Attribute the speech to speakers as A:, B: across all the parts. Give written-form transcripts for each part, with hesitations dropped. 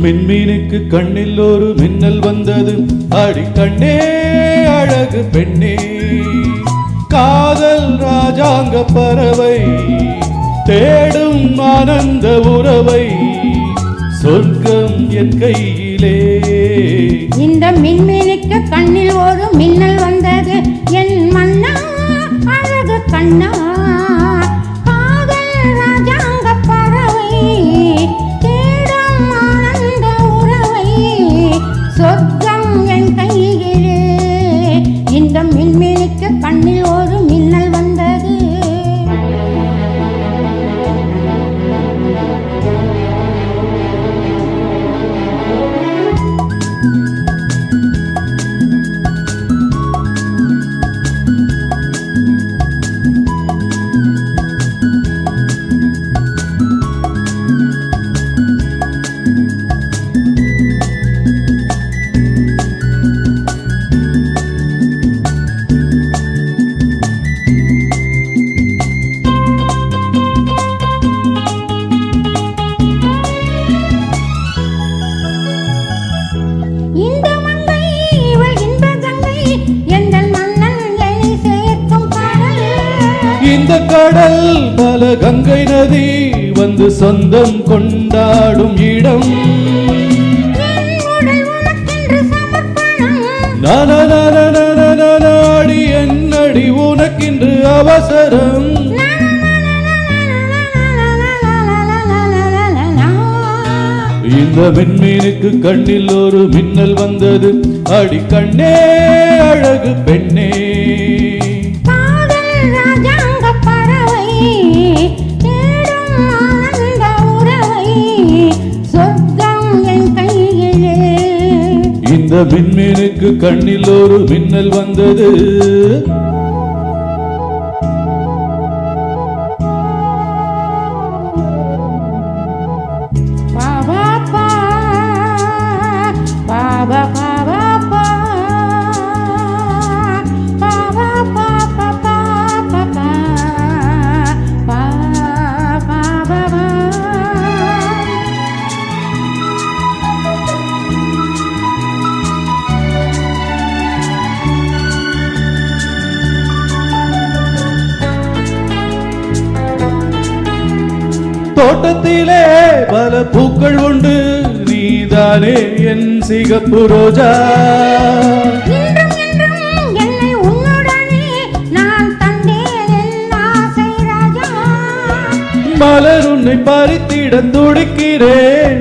A: மின்மீனுக்கு கண்ணில் ஒரு மின்னல் வந்தது, அடி கண்ணே அழகு பெண்ணே. காதல் ராஜாங்க பறவை தேடும் ஆனந்த உறவை, சொர்க்கம் என் கையிலே.
B: இந்த மின்மீனுக்கு கண்ணில் ஒரு மின்னல் வந்தது, என் மன்னா அழகு கண்ணா. காதல் ராஜாங்க பறவை தேடும் ஆனந்த உறவை, சொர்க்கம் என் கையிலே. இந்த மின்மீனுக்கு கண்ணில் ஒரு மின்னல் வந்தது.
A: இந்த கடல் பல கங்கை நதி வந்து சொந்தம் கொண்டாடும் இடம். நாடி என்னடி உனக்கின்று அவசரம். இந்த மின்மீனுக்கு கண்ணில் ஒரு மின்னல் வந்தது, அடி கண்ணே அழகு பெண்ணே. இந்த மின்மீனுக்கு கண்ணில் ஒரு மின்னல் வந்தது. தோட்டத்திலே பல பூக்கள் உண்டு, நீதானே என் சிகப்பு ரோஜா. மலர் உன்னை பறித்திட துடிக்கிறேன்.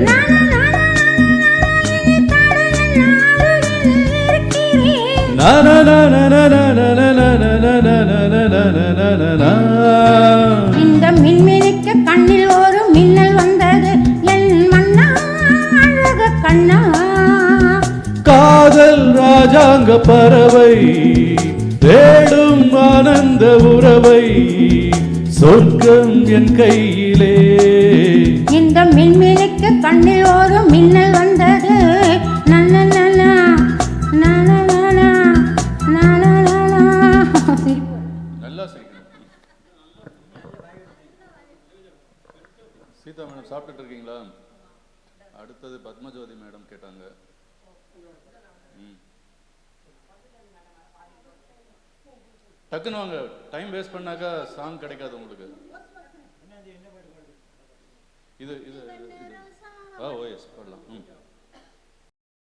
B: இந்த மின்மினிக்கு கண்ணில் ஒரு மின்னல் வந்தது, என் மன்னா அழகு கண்ணா.
A: காதல் ராஜாங்க பறவை தேடும் ஆனந்த உறவை, சொர்க்கம் என் கையிலே.
B: இந்த மின்மினிக்கு கண்ணில் ஒரு மின்னல் வந்தது,
A: சீதா மேடம் சாப்பிட்டுட்டு இருக்கீங்களா? அடுத்தது பத்மஜோதி மேடம் கேட்டாங்க. டக்குன்னு வாங்க, டைம் வேஸ்ட் பண்ணாக்கா சாங் கிடைக்காது உங்களுக்கு. இது இது ஓ எஸ் பாடலாம்.